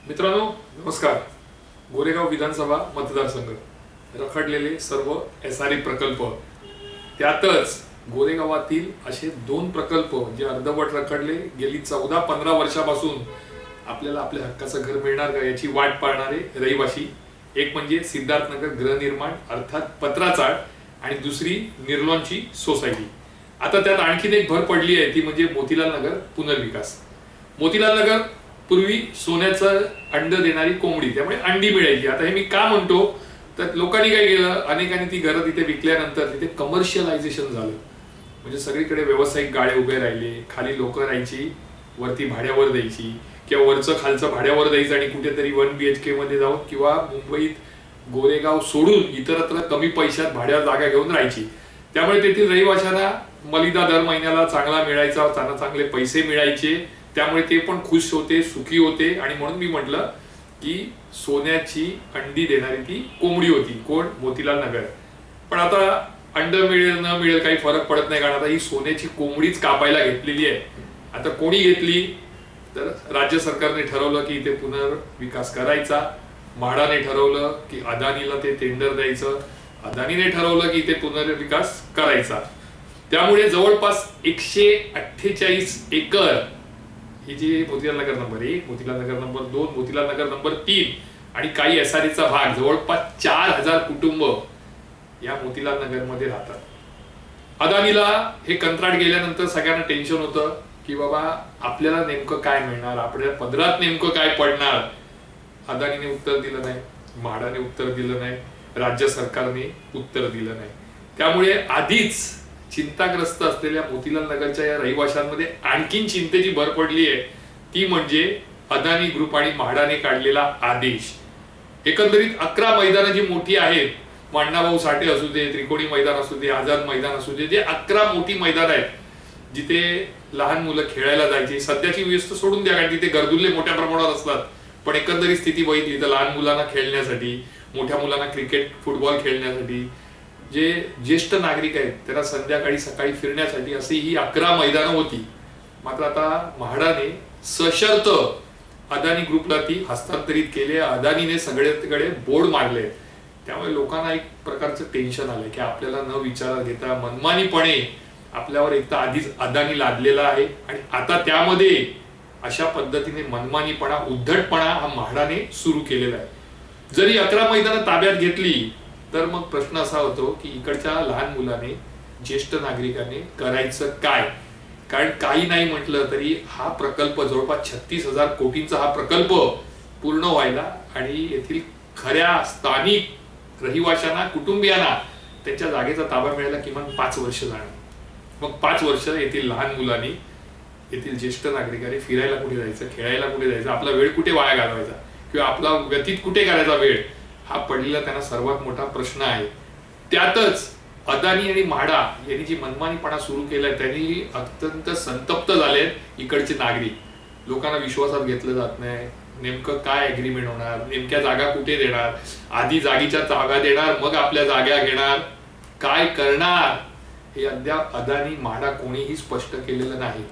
मित्रांनो नमस्कार. गोरेगाव विधानसभा मतदारसंघ रखडलेले सर्व SRE प्रकल्प, त्यातच गोरेगावातील असे दोन प्रकल्प जे अर्धवट रखडले, गेली 14-15 वर्षापासून आपल्याला आपल्या हक्काचं घर मिळणार का याची वाट पाहणारे रहिवासी. एक म्हणजे सिद्धार्थनगर गृहनिर्माण अर्थात पत्राचाळ आणि दुसरी निर्लॉनची सोसायटी. आता त्यात आणखीन एक भर पडली आहे, ती म्हणजे मोतीलाल नगर पुनर्विकास. मोतीलाल नगर पूर्वी सोन्याचं अंड देणारी कोंबडी, त्यामुळे अंडी मिळायची. आता हे मी का म्हणतो तर लोकांनी काय केलं, अनेकांनी ती घरं तिथे विकल्यानंतर तिथे कमर्शियलायझेशन झालं. म्हणजे सगळीकडे व्यावसायिक गाळे उभे राहिले, खाली लोक राहायची, वरती भाड्यावर द्यायची किंवा वरचं खालचं भाड्यावर द्यायचं आणि कुठेतरी 1 BHK मध्ये जाऊन किंवा मुंबईत गोरेगाव सोडून इतरत्र कमी पैशात भाड्यावर जागा घेऊन राहायची. त्यामुळे तेथील रहिवाशांना मलिदा दर महिन्याला चांगला मिळायचा, त्यांना चांगले पैसे मिळायचे, त्यामुळे ते पण खुश होते, सुखी होते. आणि म्हणून मी म्हटलं की सोन्याची अंडी देणारी ती कोंबडी होती. कोण? मोतीलाल नगर. पण आता अंड मिळेल न मिळेल काही फरक पडत नाही, कारण आता ही सोन्याची कोंबडीच कापायला घेतलेली आहे. आता कोणी घेतली तर राज्य सरकारने ठरवलं की इथे पुनर्विकास करायचा, म्हाडाने ठरवलं की अदानीला ते टेंडर द्यायचं, अदानीने ठरवलं की इथे पुनर्विकास करायचा. त्यामुळे जवळपास 148 एकर ही जी मोतीलाल नगर नंबर 1, मोतीलाल नगर नंबर 2, मोतीलाल नगर नंबर 3 आणि काही SREचा भाग, जवळपास 4000 कुटुंब या मोतीलाल नगर मध्ये राहतात. अदानीला हे कंत्राट गेल्यानंतर सगळ्यांना टेन्शन होतं की बाबा आपल्याला नेमकं काय मिळणार, आपल्या पदरात नेमकं काय पडणार. अदानीने उत्तर दिलं नाही, म्हाडाने उत्तर दिलं नाही, राज्य सरकारने उत्तर दिलं नाही. त्यामुळे आधीच चिंताग्रस्त असलेल्या मोतीलाल नगरच्या या रहिवाशांमध्ये आणखीन चिंतेची भर पडली आहे. ती म्हणजे अदानी ग्रुप आणि म्हाडाने काढलेला आदेश. एकंदरीत 11 मैदानं जी मोठी आहेत, अण्णाभाऊ साठे असू दे, त्रिकोणी मैदान असू दे, आझाद मैदान असू दे, जे 11 मोठी मैदान आहेत जिथे लहान मुलं खेळायला जायची. सध्याची व्यवस्था सोडून द्या, कारण तिथे गर्दुल्ले मोठ्या प्रमाणात असतात. पण एकंदरीत स्थिती बघितली तर लहान मुलांना खेळण्यासाठी, मोठ्या मुलांना क्रिकेट फुटबॉल खेळण्यासाठी, जे ज्येष्ठ नागरिक आहेत त्यांना संध्याकाळी सकाळी फिरण्यासाठी अशी ही 11 मैदानं होती. मात्र आता म्हाडाने सशर्त अदानी ग्रुपला ती हस्तांतरित केली. अदानीने सगळ्याकडे बोर्ड मारले. त्यामुळे लोकांना एक प्रकारचं टेन्शन आलंय की आपल्याला न विचार घेता मनमानीपणे आपल्यावर एक तर आधीच अदानी लादलेला आहे आणि आता त्यामध्ये अशा पद्धतीने मनमानीपणा, उद्धटपणा हा म्हाडाने सुरू केलेला आहे. जरी 11 मैदानं ताब्यात घेतली तर मग प्रश्न असा होतो की इकडच्या लहान मुलाने, ज्येष्ठ नागरिकांनी करायचं काय. कारण काही नाही म्हटलं तरी हा प्रकल्प जवळपास 36,000 कोटींचा हा प्रकल्प पूर्ण व्हायला आणि येथील खऱ्या स्थानिक रहिवाशांना, कुटुंबियांना त्यांच्या जागेचा ताबा मिळायला किमान 5 वर्ष जाणार. मग 5 वर्ष येथील लहान मुलांनी, येथील ज्येष्ठ नागरिकांनी फिरायला कुठे जायचं, खेळायला कुठे जायचं, आपला वेळ कुठे वाया घालवायचा किंवा आपला व्यतीत कुठे करायचा वेळ, हा पडलेला त्यांना सर्वात मोठा प्रश्न आहे. त्यातच अदानी आणि म्हाडा यांनी जी मनमानीपणा सुरू केलाय त्यांनी अत्यंत संतप्त झालेत इकडचे नागरिक. लोकांना विश्वासात घेतलं जात नाही. नेमकं काय अग्रीमेंट होणार, नेमक्या जागा कुठे देणार, आधी जागेच्या जागा देणार मग आपल्या जागा घेणार, काय करणार हे अद्याप अदानी म्हाडा कोणीही स्पष्ट केलेलं नाही.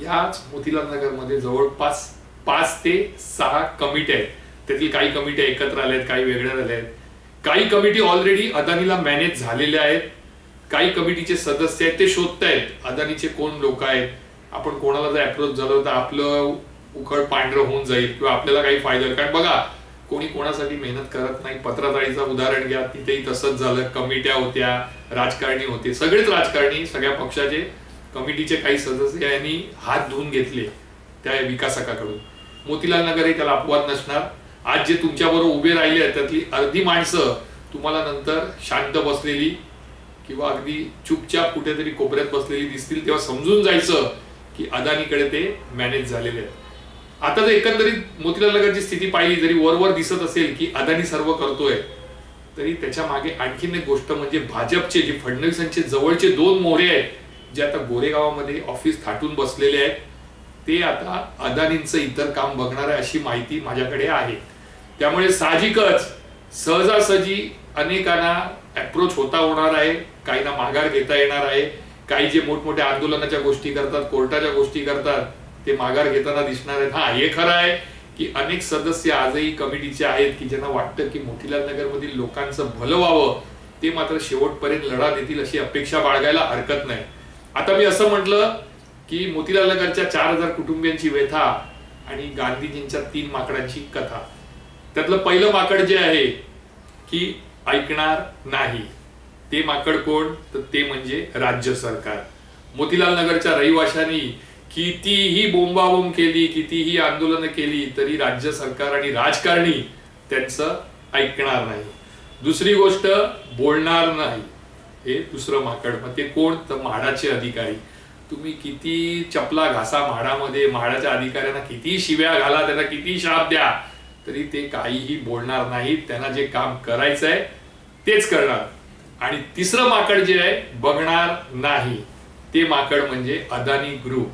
याच मोतीलाल नगर मध्ये जवळपास 5 ते 6 कमिटी आहेत. त्यातील काही कमिटी एकत्र आल्या आहेत, काही वेगळ्या झाल्या आहेत. काही कमिटी ऑलरेडी अदानीला मॅनेज झालेल्या आहेत. काही कमिटीचे सदस्य आहेत ते शोधतायत अदानीचे कोण लोक आहेत, आपण कोणाला जर अप्रोच झालं तर आपलं उखड पांढरं होऊन जाईल किंवा आपल्याला काही फायदा होईल. कारण बघा, कोणी कोणासाठी मेहनत करत नाही. पत्राचाळीचं उदाहरण घ्या, तिथेही तसंच झालं. कमिट्या होत्या, राजकारणी होते, सगळेच राजकारणी, सगळ्या पक्षाचे कमिटीचे काही सदस्य यांनी हात धुवून घेतले त्या विकासकाकडून. मोतीलाल नगर हे त्याला अपवाद नसणार. आज जे तुमच्याबरोबर उभे राहिले आहेत त्यातली अर्धी माणसं तुम्हाला नंतर शांत बसलेली किंवा अगदी चुपचाप कुठेतरी कोपऱ्यात बसलेली दिसतील, तेव्हा समजून जायचं की अदानीकडे ते मॅनेज झालेले आहेत. आता जर एकंदरीत मोतीलाल नगरची स्थिती पाहिली, जरी वरवर दिसत असेल की अदानी सर्व करतोय, तरी त्याच्या मागे आणखीन एक गोष्ट म्हणजे भाजपचे, जे फडणवीसांचे जवळचे 2 मोहरे आहेत जे आता गोरेगावामध्ये ऑफिस थाटून बसलेले आहेत, ते आता अदानींचं इतर काम बघणार आहे अशी माहिती माझ्याकडे आहे. त्यामुळे साहजिकच सहजासहजी अनेकांना अप्रोच होता होणार आहे, काहींना माघार घेता येणार आहे. काही जे मोठमोठ्या आंदोलनाच्या गोष्टी करतात, कोर्टाच्या गोष्टी करतात, ते माघार घेताना दिसणार आहेत. हा, हे खरं आहे की अनेक सदस्य आजही कमिटीचे आहेत की ज्यांना वाटतं की मोतीलाल नगर मधील लोकांचं भलं व्हावं, ते मात्र शेवटपर्यंत लढा देतील अशी अपेक्षा बाळगायला हरकत नाही. आता मी असं म्हटलं की मोतीलाल नगरच्या 4000 कुटुंबियांची व्यथा आणि गांधीजींच्या 3 माकडांची कथा. त्यातलं पहिलं माकड जे आहे की ऐकणार नाही, ते माकड कोण? तर ते म्हणजे राज्य सरकार. मोतीलाल नगरच्या रहिवाशांनी कितीही बोंबाबोंब केली, कितीही आंदोलनं केली, तरी राज्य सरकार आणि राजकारणी त्यांचं ऐकणार नाही. दुसरी गोष्ट, बोलणार नाही, हे दुसरं माकड. मग ते कोण? तर म्हाडाचे अधिकारी. तुम्ही किती चपला घासा म्हाडामध्ये, म्हाडाच्या अधिकाऱ्यांना किती शिव्या घाला, त्यांना किती शाप द्या, तरी ते काहीही बोलणार नाहीत. त्यांना जे काम करायचंय तेच करणार. आणि तिसरं माकड जे आहे, बघणार नाही, ते माकड म्हणजे अदानी ग्रुप.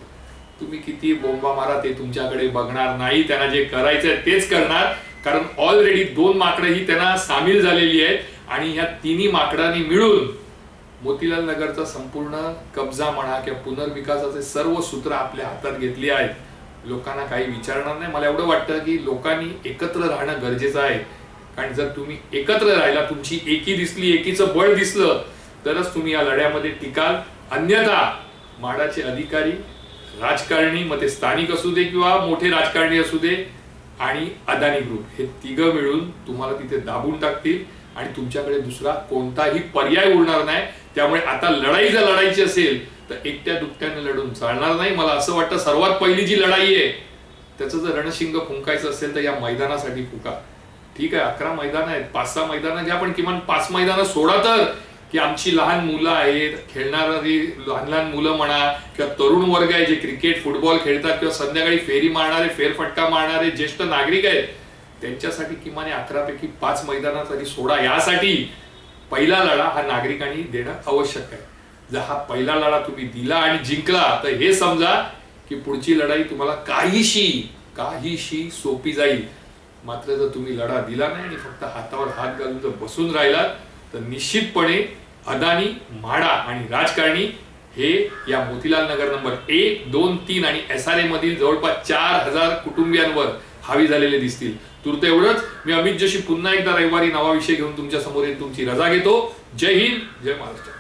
तुम्ही किती बोंबा मारा, ते तुमच्याकडे बघणार नाही. त्यांना जे करायचंय तेच करणार, कारण ऑलरेडी 2 माकडं ही त्यांना सामील झालेली आहेत. आणि ह्या 3 माकडांनी मिळून मोतीलाल नगरचा संपूर्ण कब्जा म्हणा किंवा पुनर्विकासाचे सर्व सूत्र आपल्या हातात घेतली आहेत. लोकांना काही विचारणार नाही. मला एवढं वाटतं की लोकांनी एकत्र राहणं गरजेचं आहे. कारण जर तुम्ही एकत्र राहिला, तुमची एकी दिसली, एकीचं बळ दिसलं, तरच तुम्ही या लढ्यामध्ये टिकाल. अन्यथा म्हाडाचे अधिकारी, राजकारणी, मग ते स्थानिक असू दे किंवा मोठे राजकारणी असू दे, आणि अदानी ग्रुप, हे तिघं मिळून तुम्हाला तिथे दाबून टाकतील आणि तुमच्याकडे दुसरा कोणताही पर्याय उरणार नाही. त्यामुळे आता लढाई जर लढायची असेल तर एकट्या दुकट्याने लढून चालणार नाही. मला असं वाटतं सर्वात पहिली जी लढाई आहे त्याचं जर रणशिंग फुंकायचं असेल तर या मैदानासाठी फुका. ठीक आहे, 11 मैदान आहेत, 5-6 मैदानं घ्या, पण किमान 5 मैदानं सोडा तर, की आमची लहान मुलं आहेत, खेळणारी लहान लहान मुलं म्हणा किंवा तरुण वर्ग आहे जे क्रिकेट फुटबॉल खेळतात किंवा संध्याकाळी फेरी मारणारे, फेरफटका मारणारे ज्येष्ठ नागरिक आहेत, त्यांच्यासाठी किमान 11 पैकी 5 मैदानासाठी सोडा. यासाठी पहिला लढा हा नागरिकांनी देणं आवश्यक आहे. जर हा पहिला लढा तुम्ही दिला आणि जिंकला तर हे समजा की पुढची लढाई तुम्हाला काहीशी सोपी जाईल. मात्र जर तुम्ही लढा दिला नाही आणि फक्त हातावर हात घालून जर बसून राहिलात तर निश्चितपणे अदानी, म्हाडा आणि राजकारणी हे या मोतीलाल नगर नंबर 1, 2, 3 आणि SRA मधील जवळपास 4000 कुटुंबियांवर हावी झालेले दिसतील. तुर्त एवढंच. मी अमित जोशी पुन्हा एकदा रविवारी नवा विषय घेऊन तुमच्या समोर तुमची रजा घेतो. जय हिंद, जय महाराष्ट्र.